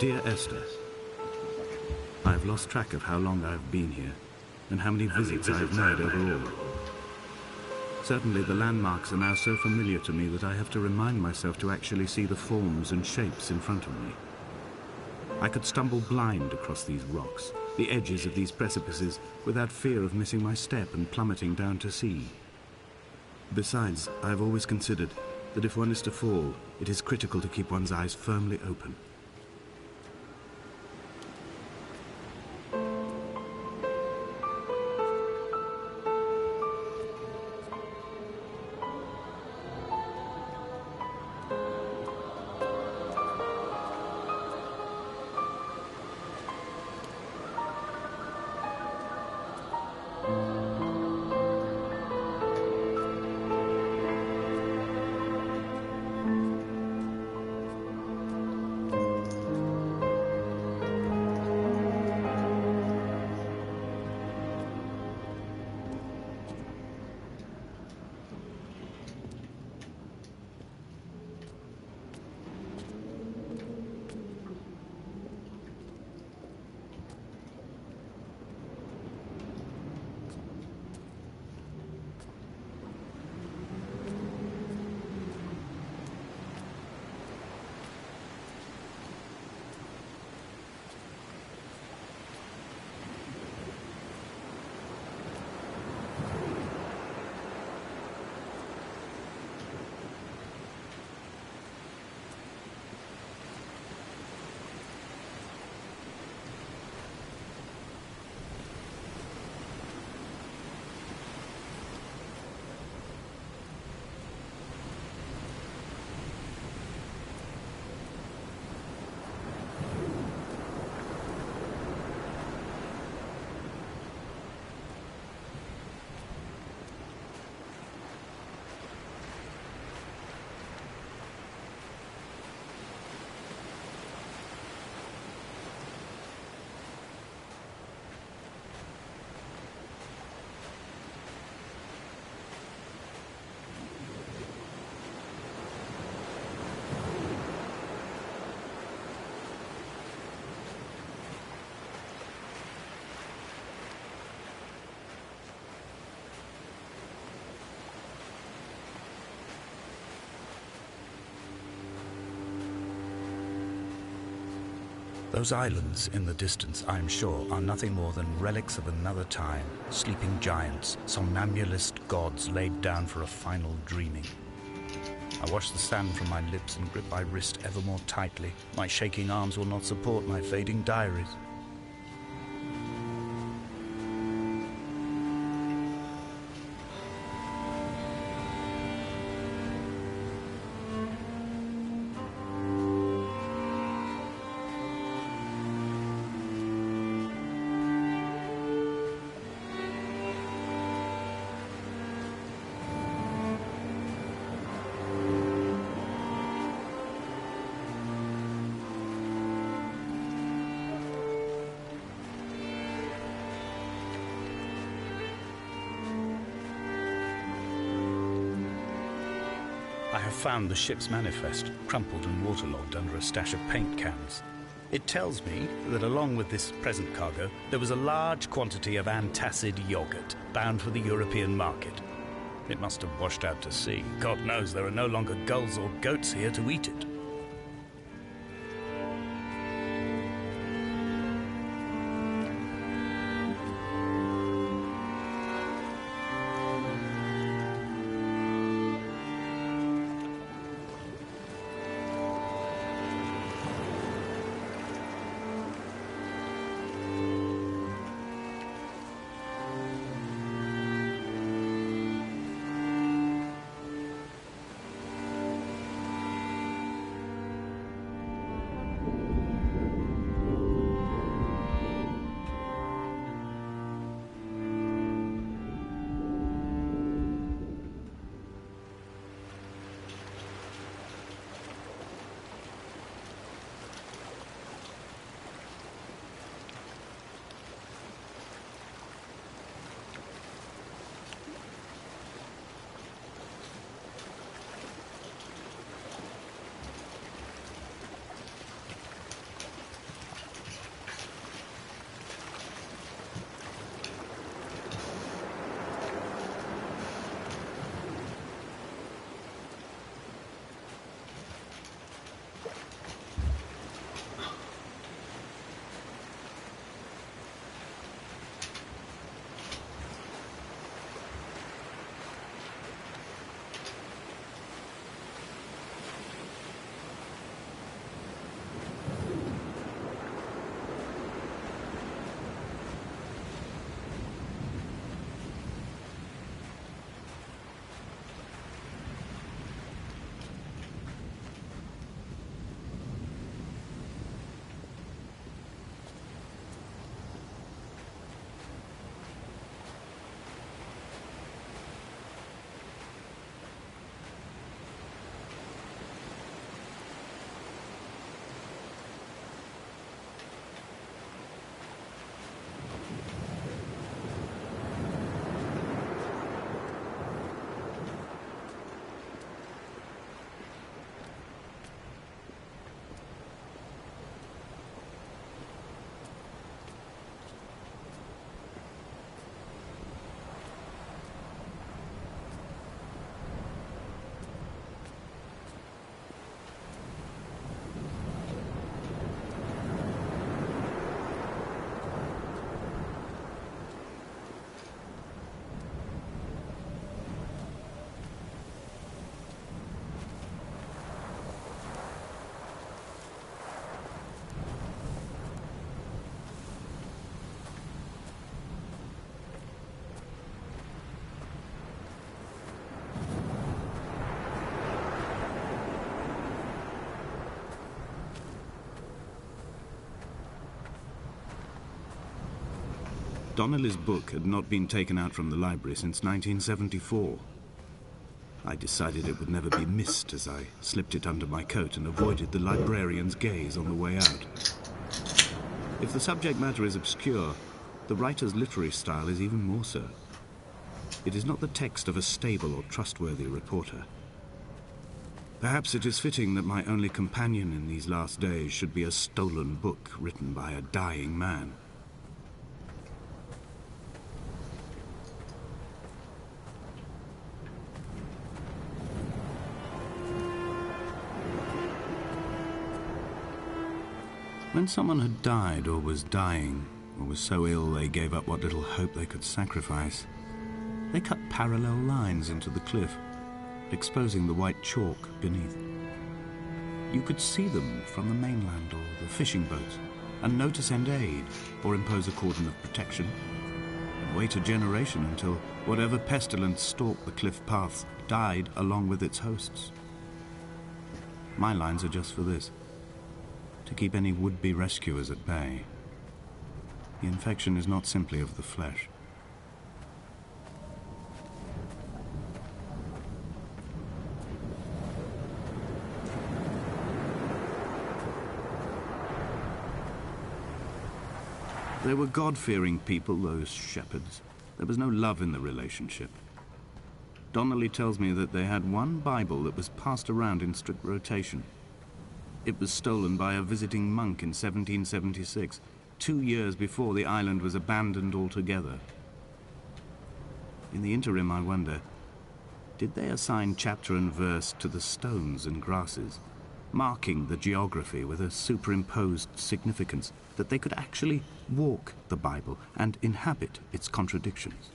Dear Esther, I have lost track of how long I have been here and how many visits I have made overall. Certainly the landmarks are now so familiar to me that I have to remind myself to actually see the forms and shapes in front of me. I could stumble blind across these rocks, the edges of these precipices, without fear of missing my step and plummeting down to sea. Besides, I have always considered that if one is to fall, it is critical to keep one's eyes firmly open. Those islands in the distance, I am sure, are nothing more than relics of another time, sleeping giants, somnambulist gods laid down for a final dreaming. I wash the sand from my lips and grip my wrist ever more tightly. My shaking arms will not support my fading diaries. I have found the ship's manifest, crumpled and waterlogged under a stash of paint cans. It tells me that along with this present cargo, there was a large quantity of antacid yogurt bound for the European market. It must have washed out to sea. God knows there are no longer gulls or goats here to eat it. Donnelly's book had not been taken out from the library since 1974. I decided it would never be missed as I slipped it under my coat and avoided the librarian's gaze on the way out. If the subject matter is obscure, the writer's literary style is even more so. It is not the text of a stable or trustworthy reporter. Perhaps it is fitting that my only companion in these last days should be a stolen book written by a dying man. When someone had died or was dying, or was so ill they gave up what little hope they could sacrifice, they cut parallel lines into the cliff, exposing the white chalk beneath. You could see them from the mainland or the fishing boats, and know to send aid or impose a cordon of protection, and wait a generation until whatever pestilence stalked the cliff paths died along with its hosts. My lines are just for this: to keep any would-be rescuers at bay. The infection is not simply of the flesh. They were God-fearing people, those shepherds. There was no love in the relationship. Donnelly tells me that they had one Bible that was passed around in strict rotation. It was stolen by a visiting monk in 1776, 2 years before the island was abandoned altogether. In the interim, I wonder, did they assign chapter and verse to the stones and grasses, marking the geography with a superimposed significance that they could actually walk the Bible and inhabit its contradictions?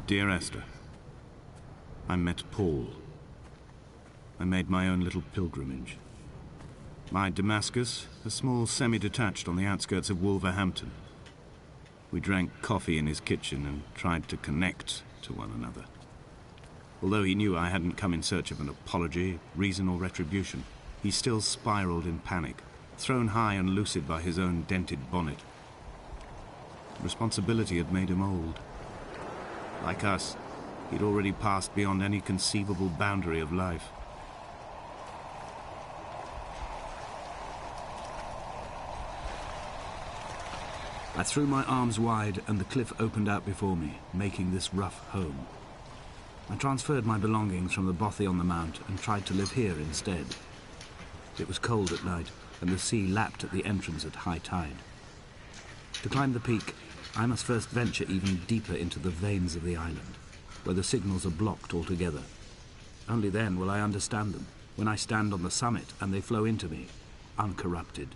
Dear Esther, I met Paul. I made my own little pilgrimage. My Damascus, a small semi-detached on the outskirts of Wolverhampton. We drank coffee in his kitchen and tried to connect to one another. Although he knew I hadn't come in search of an apology, reason or retribution, he still spiraled in panic, thrown high and lucid by his own dented bonnet. Responsibility had made him old. Like us, he'd already passed beyond any conceivable boundary of life. I threw my arms wide and the cliff opened out before me, making this rough home. I transferred my belongings from the bothy on the mount and tried to live here instead. It was cold at night and the sea lapped at the entrance at high tide. To climb the peak, I must first venture even deeper into the veins of the island, where the signals are blocked altogether. Only then will I understand them, when I stand on the summit and they flow into me, uncorrupted.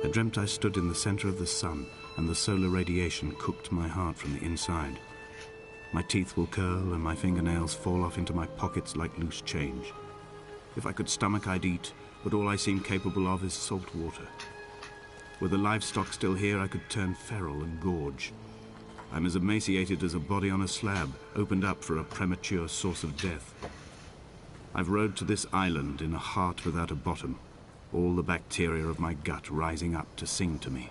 I dreamt I stood in the center of the sun, and the solar radiation cooked my heart from the inside. My teeth will curl and my fingernails fall off into my pockets like loose change. If I could stomach, I'd eat, but all I seem capable of is salt water. Were the livestock still here, I could turn feral and gorge. I'm as emaciated as a body on a slab, opened up for a premature source of death. I've rowed to this island in a heart without a bottom, all the bacteria of my gut rising up to sing to me.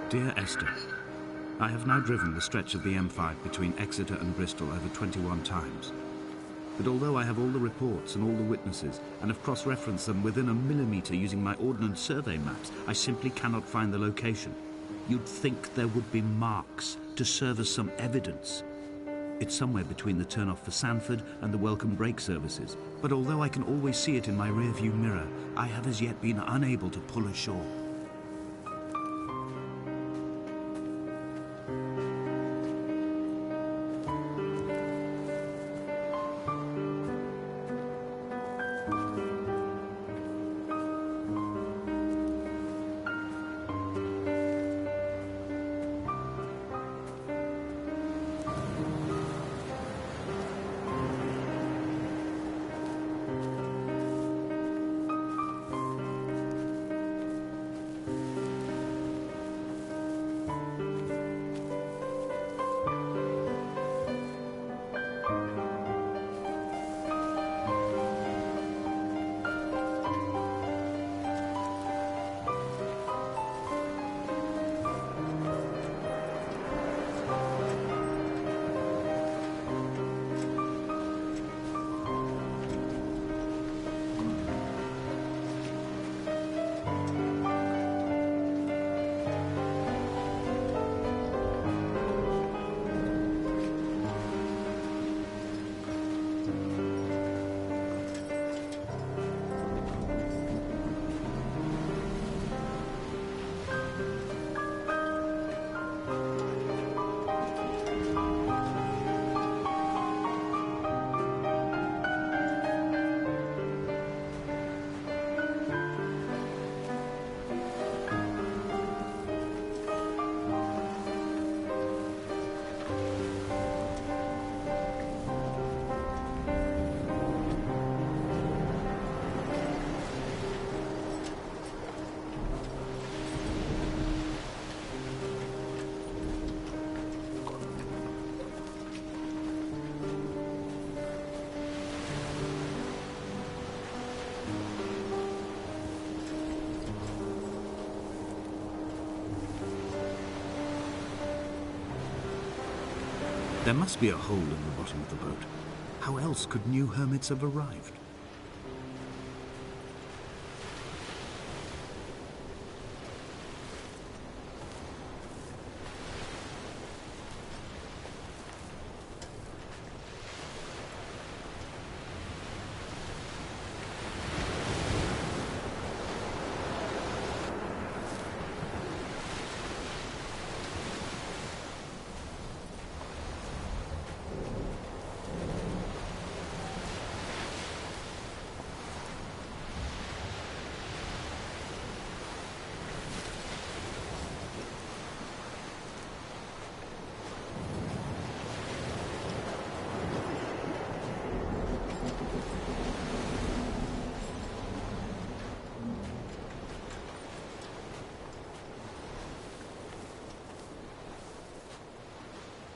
Dear Esther, I have now driven the stretch of the M5 between Exeter and Bristol over 21 times. But although I have all the reports and all the witnesses, and have cross-referenced them within a millimetre using my ordnance survey maps, I simply cannot find the location. You'd think there would be marks to serve as some evidence. It's somewhere between the turn-off for Sanford and the welcome brake services. But although I can always see it in my rear-view mirror, I have as yet been unable to pull ashore. There must be a hole in the bottom of the boat. How else could new hermits have arrived?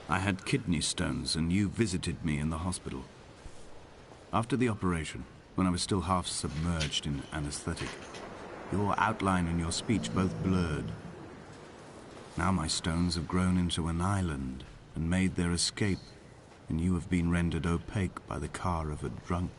I had kidney stones, and you visited me in the hospital. After the operation, when I was still half submerged in anesthetic, your outline and your speech both blurred. Now my stones have grown into an island and made their escape, and you have been rendered opaque by the car of a drunk.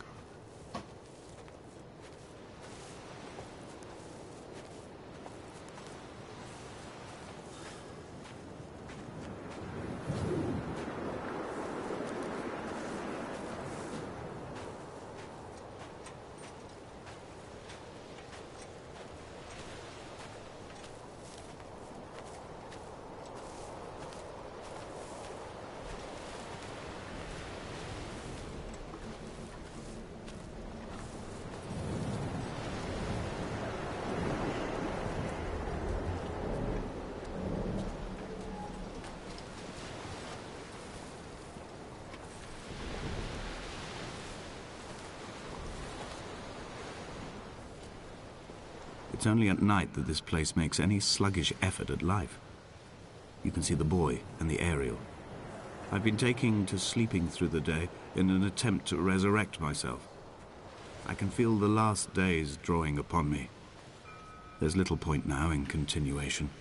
It's only at night that this place makes any sluggish effort at life. You can see the buoy and the aerial. I've been taking to sleeping through the day in an attempt to resurrect myself. I can feel the last days drawing upon me. There's little point now in continuation.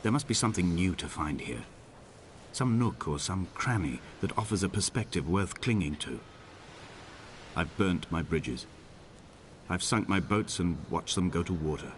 There must be something new to find here. Some nook or some cranny that offers a perspective worth clinging to. I've burnt my bridges. I've sunk my boats and watched them go to water.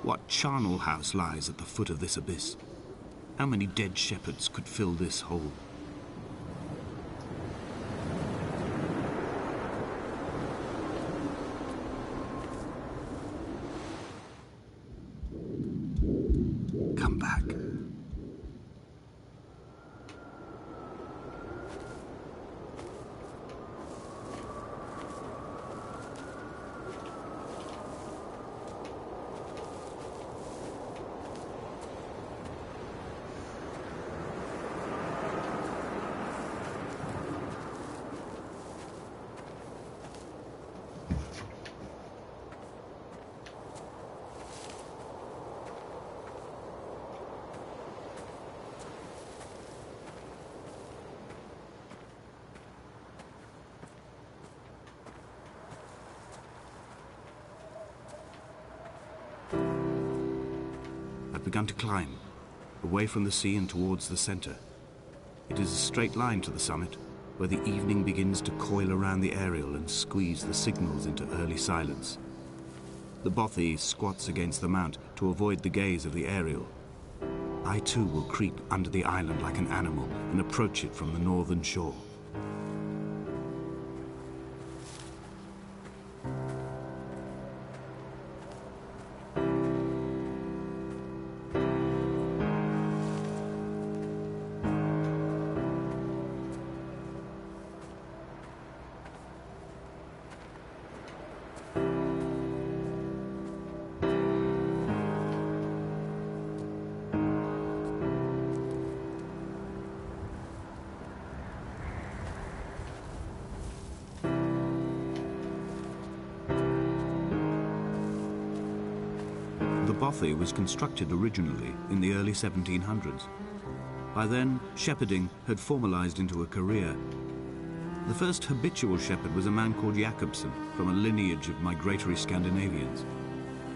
What charnel house lies at the foot of this abyss? How many dead shepherds could fill this hole? Come back. I've begun to climb, away from the sea and towards the center. It is a straight line to the summit, where the evening begins to coil around the aerial and squeeze the signals into early silence. The bothy squats against the mount to avoid the gaze of the aerial. I too will creep under the island like an animal and approach it from the northern shore. The bothy was constructed originally in the early 1700s. By then, shepherding had formalized into a career. The first habitual shepherd was a man called Jakobsen, from a lineage of migratory Scandinavians.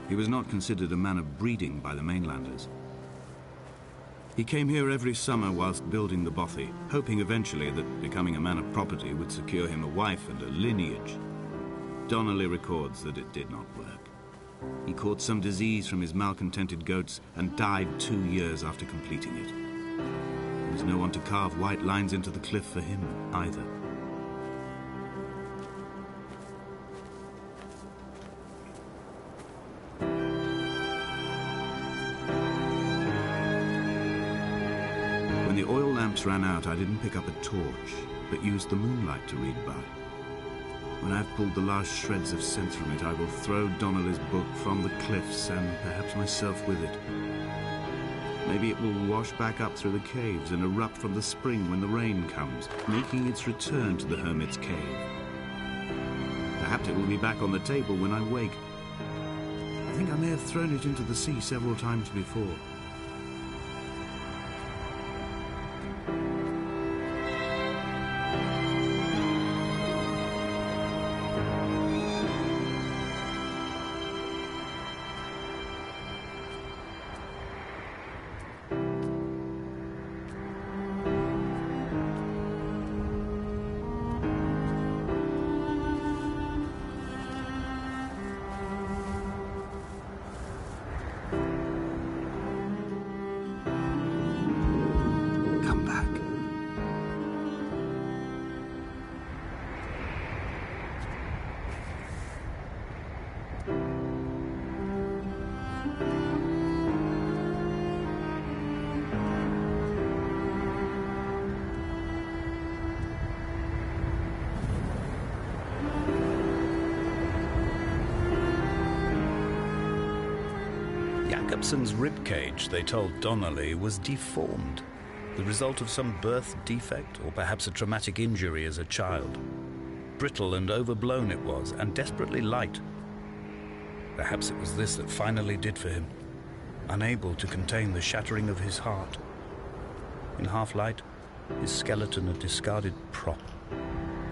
He was not considered a man of breeding by the mainlanders. He came here every summer whilst building the bothy, hoping eventually that becoming a man of property would secure him a wife and a lineage. Donnelly records that it did not work. He caught some disease from his malcontented goats and died 2 years after completing it. There was no one to carve white lines into the cliff for him either. When the oil lamps ran out, I didn't pick up a torch, but used the moonlight to read about. When I've pulled the last shreds of sense from it, I will throw Donnelly's book from the cliffs and perhaps myself with it. Maybe it will wash back up through the caves and erupt from the spring when the rain comes, making its return to the hermit's cave. Perhaps it will be back on the table when I wake. I think I may have thrown it into the sea several times before. Jakobsen's ribcage, they told Donnelly, was deformed, the result of some birth defect or perhaps a traumatic injury as a child. Brittle and overblown it was, and desperately light. Perhaps it was this that finally did for him, unable to contain the shattering of his heart. In half-light, his skeleton a discarded prop,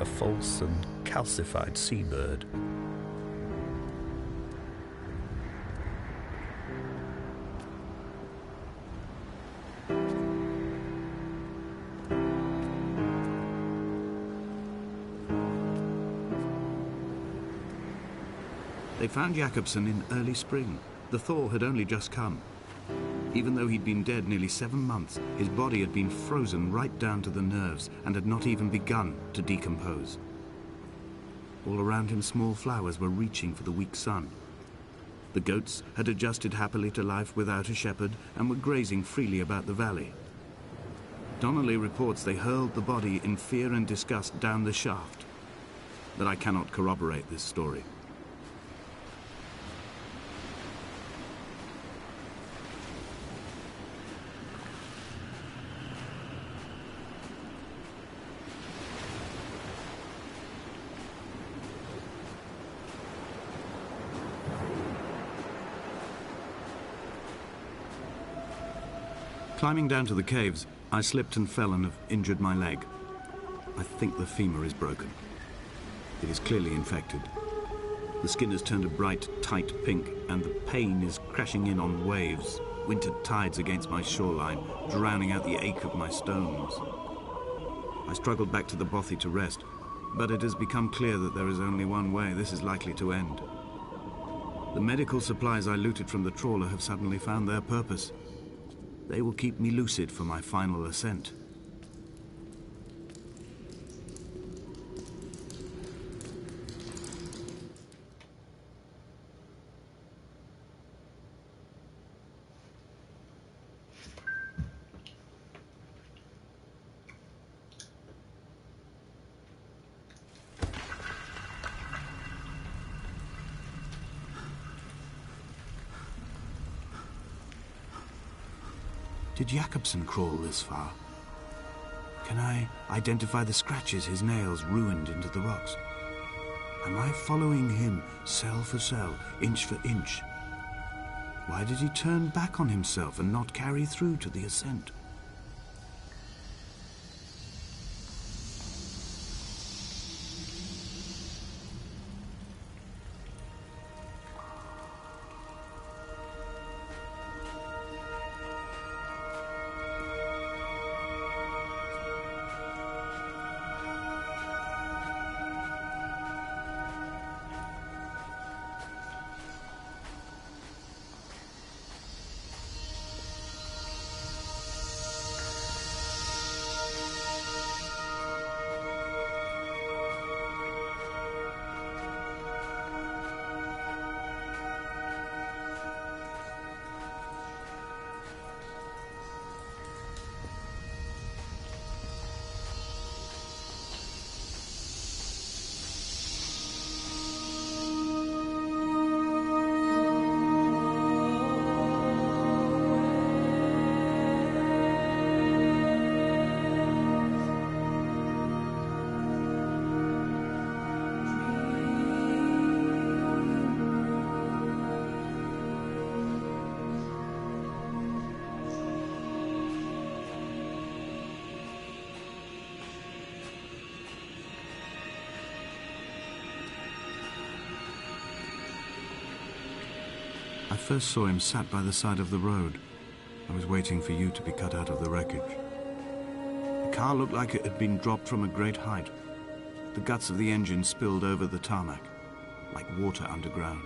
a false and calcified seabird. They found Jakobsen in early spring. The thaw had only just come. Even though he'd been dead nearly 7 months, his body had been frozen right down to the nerves and had not even begun to decompose. All around him, small flowers were reaching for the weak sun. The goats had adjusted happily to life without a shepherd and were grazing freely about the valley. Donnelly reports they hurled the body in fear and disgust down the shaft, but I cannot corroborate this story. Climbing down to the caves, I slipped and fell and have injured my leg. I think the femur is broken. It is clearly infected. The skin has turned a bright, tight pink, and the pain is crashing in on waves, winter tides against my shoreline, drowning out the ache of my stones. I struggled back to the bothy to rest, but it has become clear that there is only one way this is likely to end. The medical supplies I looted from the trawler have suddenly found their purpose. They will keep me lucid for my final ascent. Did Jakobsen crawl this far? Can I identify the scratches his nails ruined into the rocks? Am I following him cell for cell, inch for inch? Why did he turn back on himself and not carry through to the ascent? I first saw him sat by the side of the road. I was waiting for you to be cut out of the wreckage. The car looked like it had been dropped from a great height. The guts of the engine spilled over the tarmac, like water underground.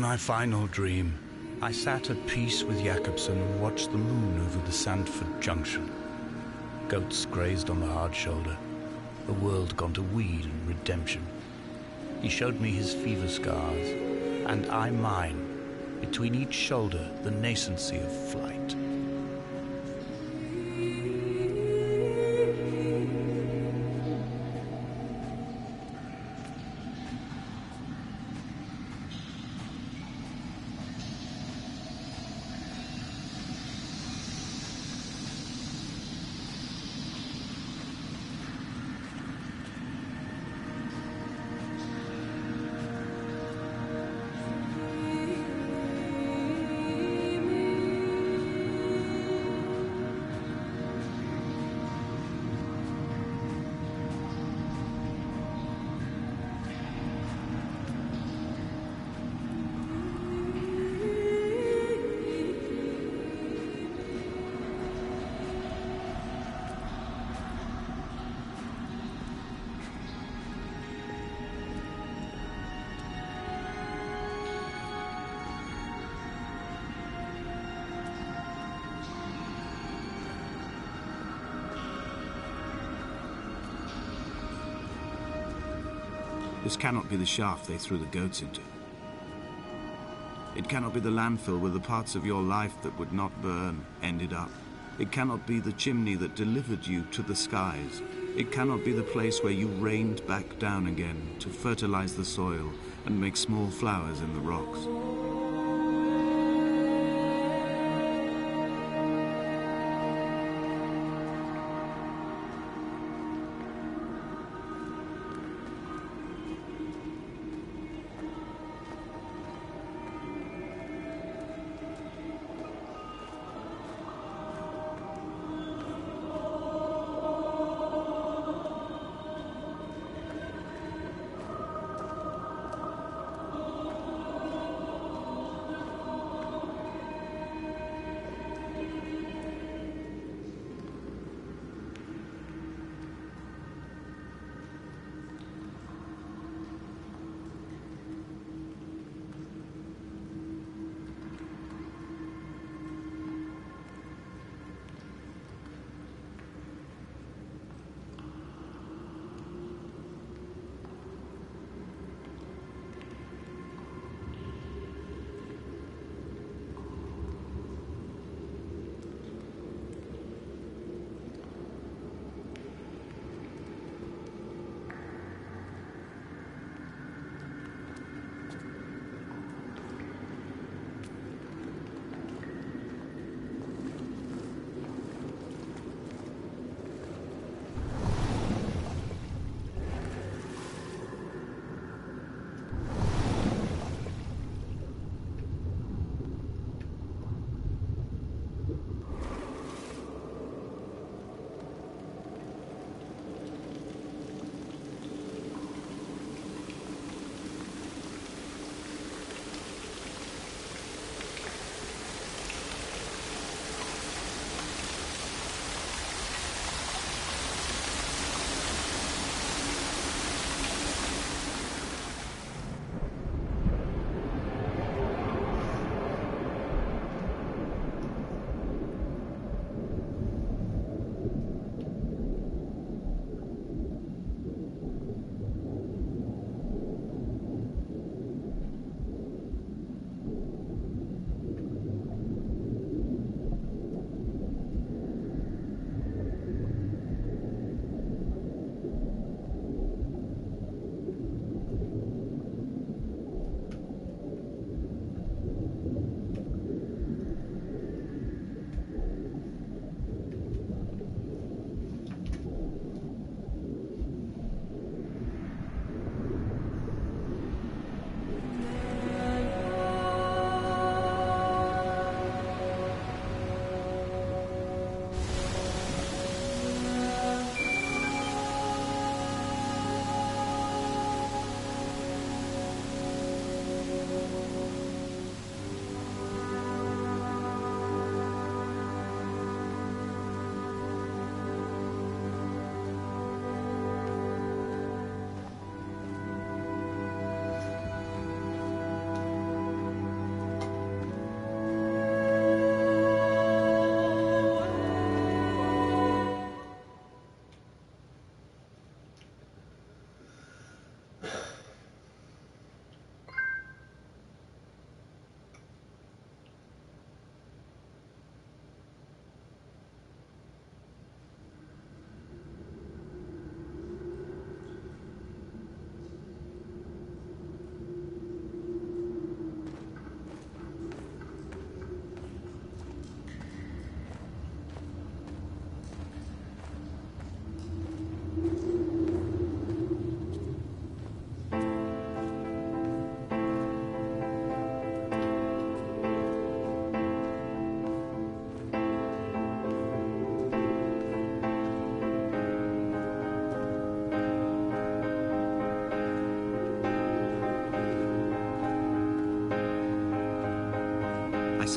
my final dream. I sat at peace with Jakobsen and watched the moon over the Sandford Junction. Goats grazed on the hard shoulder. A world gone to weed and redemption. He showed me his fever scars, and I mine. Between each shoulder, the nascency of flight. This cannot be the shaft they threw the goats into. It cannot be the landfill where the parts of your life that would not burn ended up. It cannot be the chimney that delivered you to the skies. It cannot be the place where you rained back down again to fertilize the soil and make small flowers in the rocks.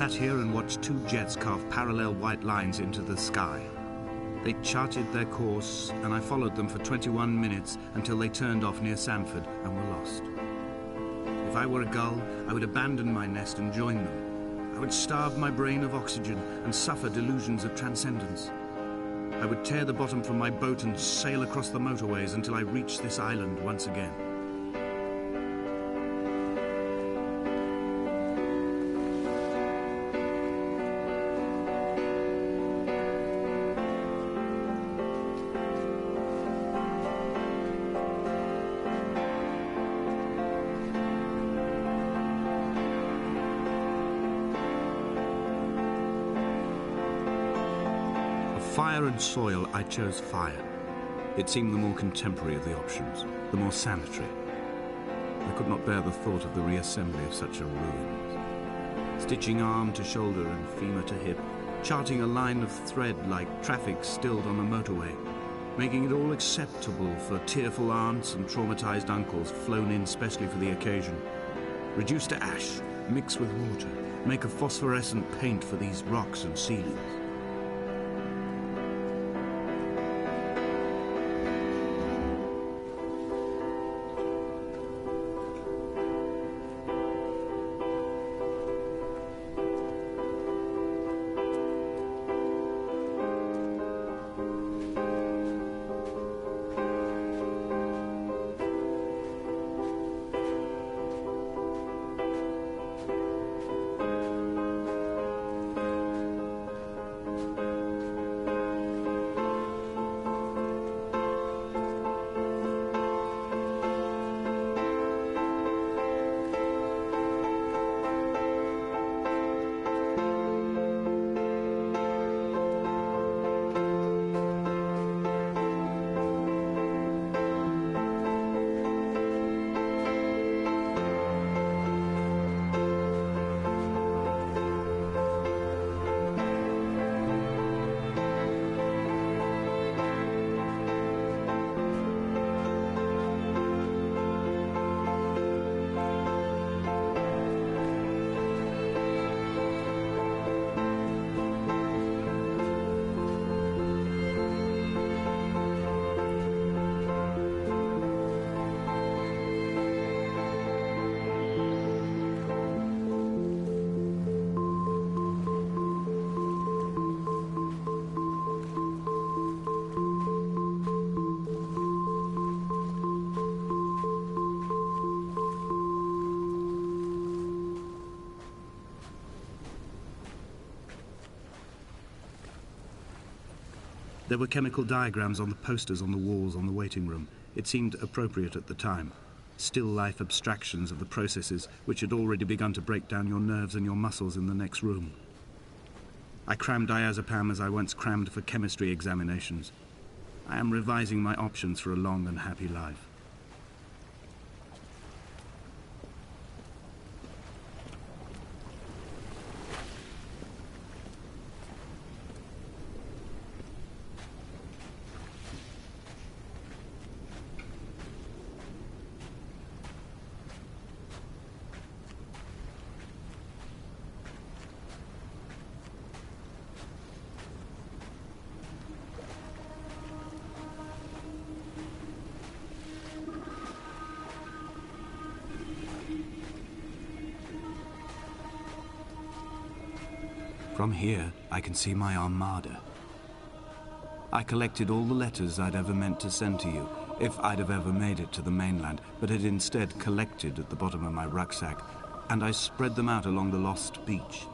sat here and watched two jets carve parallel white lines into the sky. They charted their course, and I followed them for 21 minutes until they turned off near Sanford and were lost. If I were a gull, I would abandon my nest and join them. I would starve my brain of oxygen and suffer delusions of transcendence. I would tear the bottom from my boat and sail across the motorways until I reached this island once again. Fire and soil, I chose fire. It seemed the more contemporary of the options, the more sanitary. I could not bear the thought of the reassembly of such a ruin. Stitching arm to shoulder and femur to hip, charting a line of thread like traffic stilled on a motorway, making it all acceptable for tearful aunts and traumatized uncles flown in specially for the occasion. Reduce to ash, mix with water, make a phosphorescent paint for these rocks and ceilings. There were chemical diagrams on the posters on the walls on the waiting room. It seemed appropriate at the time. Still life abstractions of the processes which had already begun to break down your nerves and your muscles in the next room. I crammed diazepam as I once crammed for chemistry examinations. I am revising my options for a long and happy life. From here, I can see my armada. I collected all the letters I'd ever meant to send to you, if I'd have ever made it to the mainland, but had instead collected at the bottom of my rucksack, and I spread them out along the lost beach.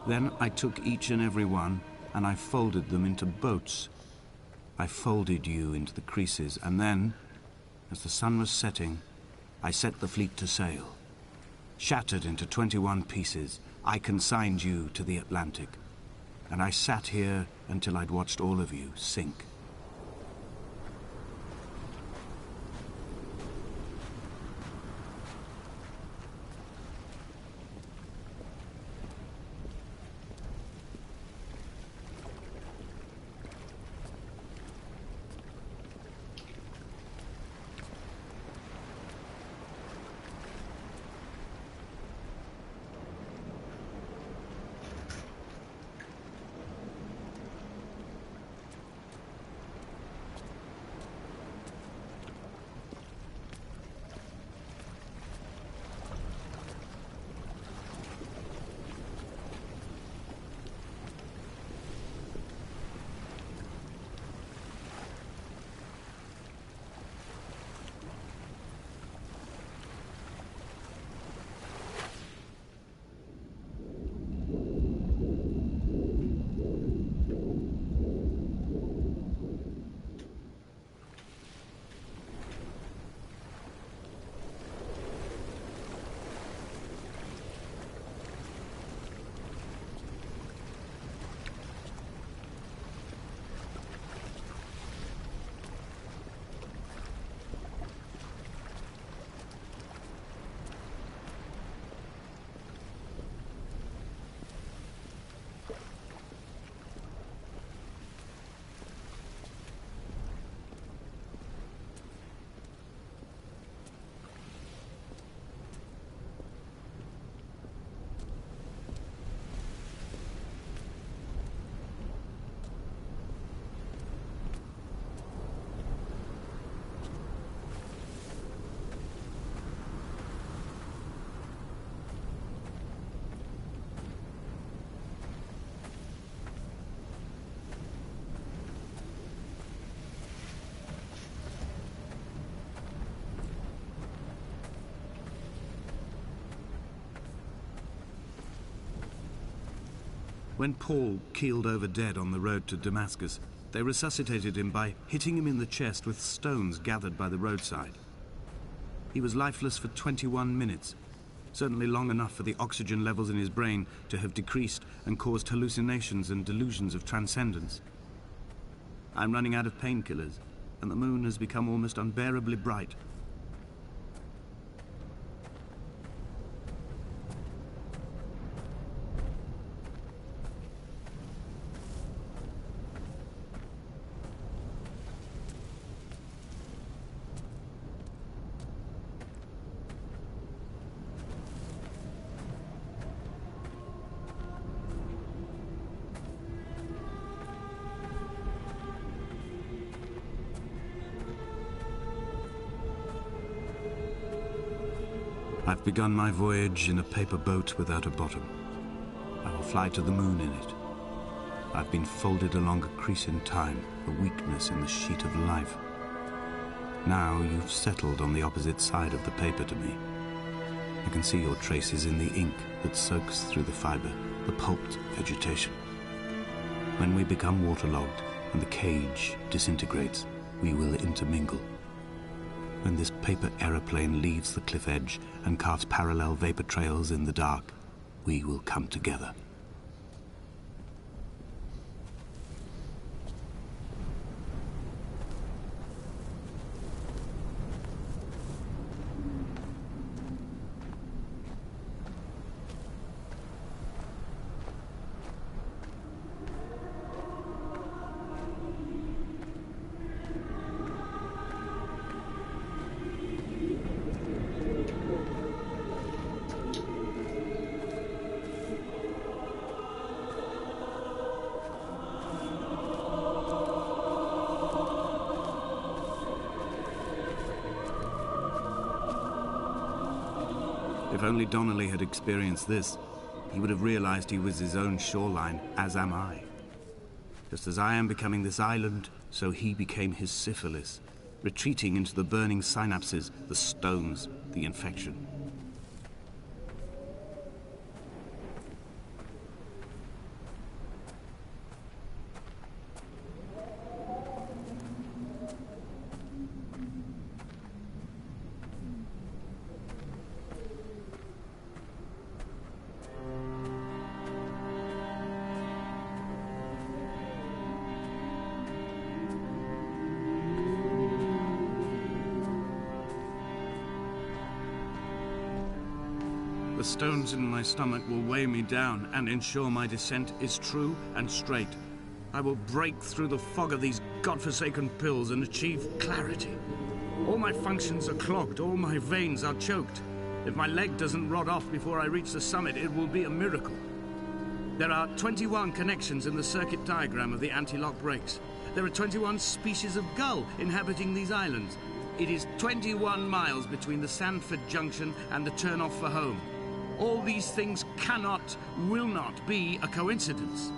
Then I took each and every one, and I folded them into boats. I folded you into the creases, and then, as the sun was setting, I set the fleet to sail. Shattered into 21 pieces, I consigned you to the Atlantic, and I sat here until I'd watched all of you sink. When Paul keeled over dead on the road to Damascus, they resuscitated him by hitting him in the chest with stones gathered by the roadside. He was lifeless for 21 minutes, certainly long enough for the oxygen levels in his brain to have decreased and caused hallucinations and delusions of transcendence. I'm running out of painkillers, and the moon has become almost unbearably bright. I've begun my voyage in a paper boat without a bottom. I will fly to the moon in it. I've been folded along a crease in time, a weakness in the sheet of life. Now you've settled on the opposite side of the paper to me. I can see your traces in the ink that soaks through the fiber, the pulped vegetation. When we become waterlogged and the cage disintegrates, we will intermingle. When this paper aeroplane leaves the cliff edge and carves parallel vapor trails in the dark, we will come together. If only Donnelly had experienced this, he would have realized he was his own shoreline, as am I. Just as I am becoming this island, so he became his syphilis, retreating into the burning synapses, the stones, the infection. The stones in my stomach will weigh me down and ensure my descent is true and straight. I will break through the fog of these godforsaken pills and achieve clarity. All my functions are clogged, all my veins are choked. If my leg doesn't rot off before I reach the summit, it will be a miracle. There are 21 connections in the circuit diagram of the anti-lock brakes. There are 21 species of gull inhabiting these islands. It is 21 miles between the Sandford Junction and the turn-off for home. All these things cannot, will not be a coincidence.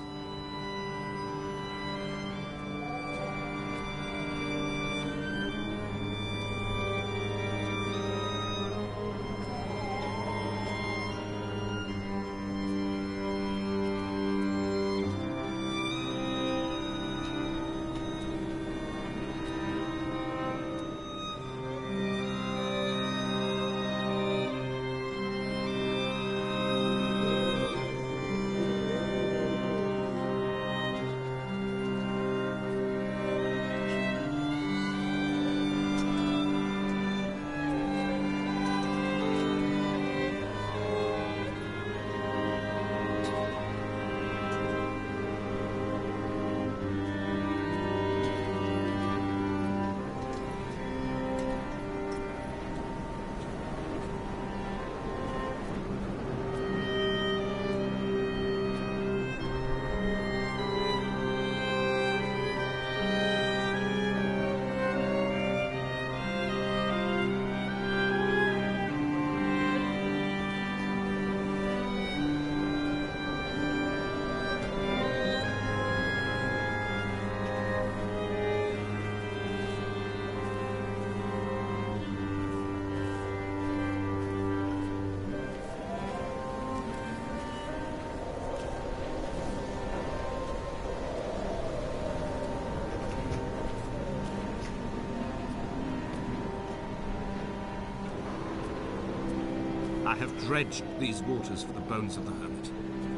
I have dredged these waters for the bones of the hermit,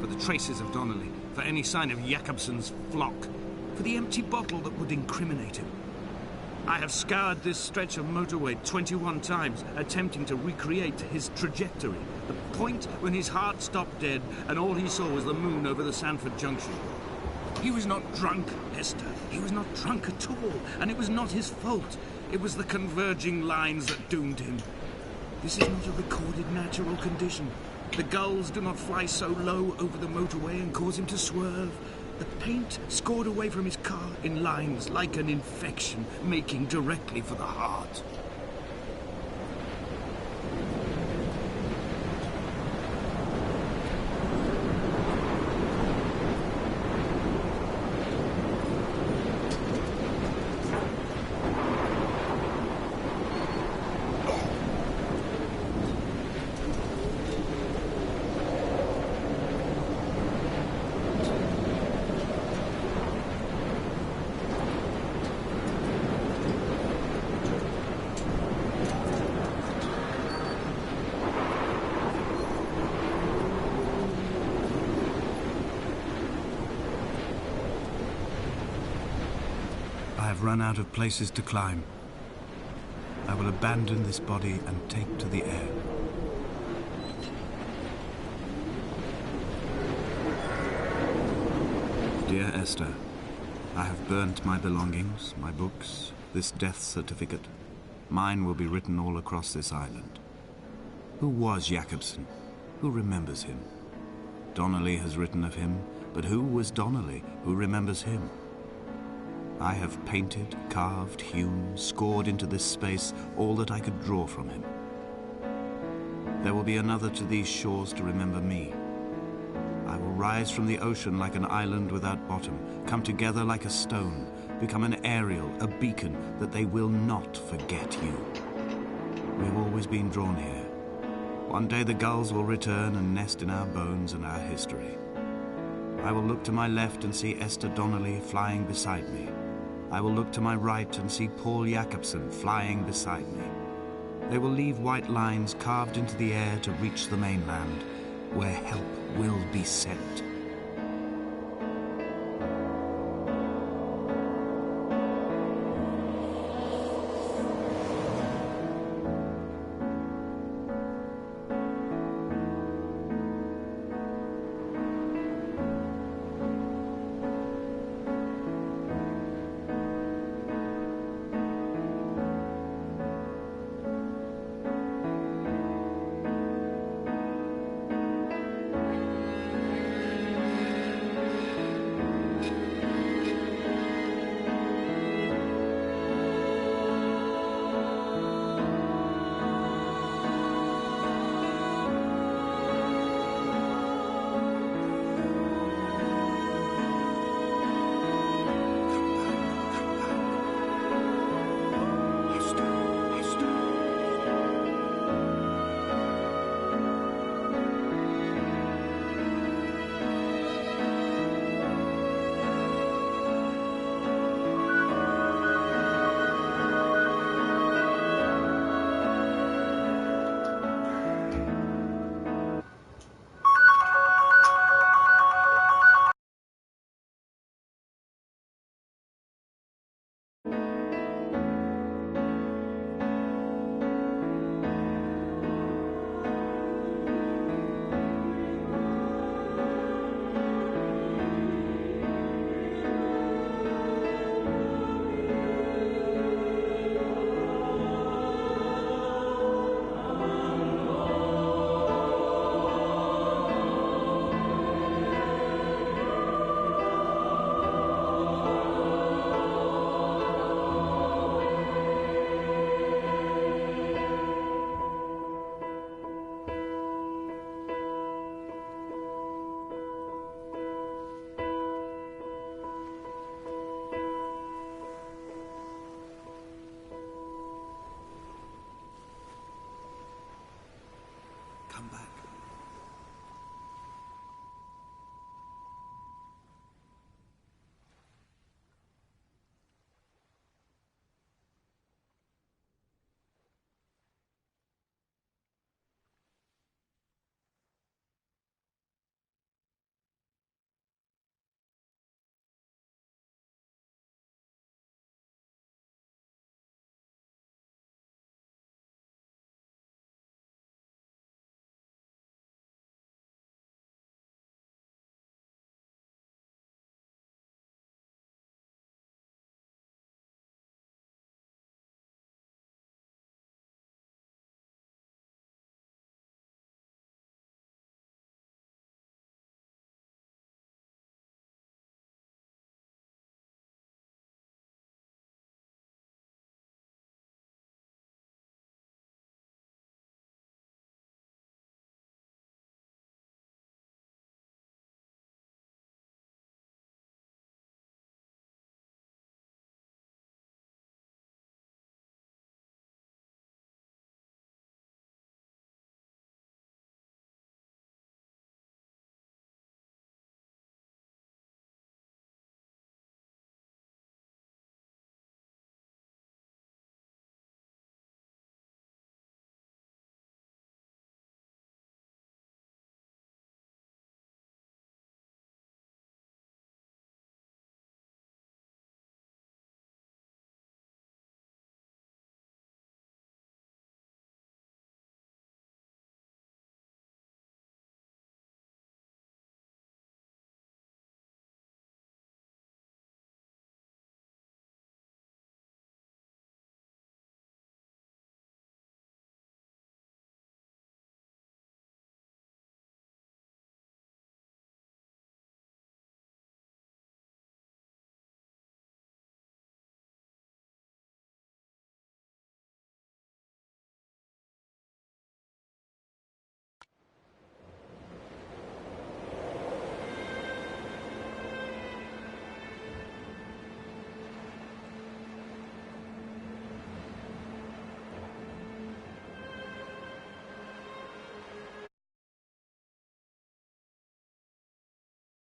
for the traces of Donnelly, for any sign of Jakobsen's flock, for the empty bottle that would incriminate him. I have scoured this stretch of motorway 21 times, attempting to recreate his trajectory, the point when his heart stopped dead and all he saw was the moon over the Sanford Junction. He was not drunk, Esther. He was not drunk at all, and it was not his fault. It was the converging lines that doomed him. This is not a recorded natural condition. The gulls do not fly so low over the motorway and cause him to swerve. The paint scored away from his car in lines like an infection, making directly for the heart. I have run out of places to climb. I will abandon this body and take to the air. Dear Esther, I have burnt my belongings, my books, this death certificate. Mine will be written all across this island. Who was Jakobsen? Who remembers him? Donnelly has written of him, but who was Donnelly? Who remembers him? I have painted, carved, hewn, scored into this space all that I could draw from him. There will be another to these shores to remember me. I will rise from the ocean like an island without bottom, come together like a stone, become an aerial, a beacon, that they will not forget you. We have always been drawn here. One day the gulls will return and nest in our bones and our history. I will look to my left and see Esther Donnelly flying beside me. I will look to my right and see Paul Jakobsen flying beside me. They will leave white lines carved into the air to reach the mainland, where help will be sent.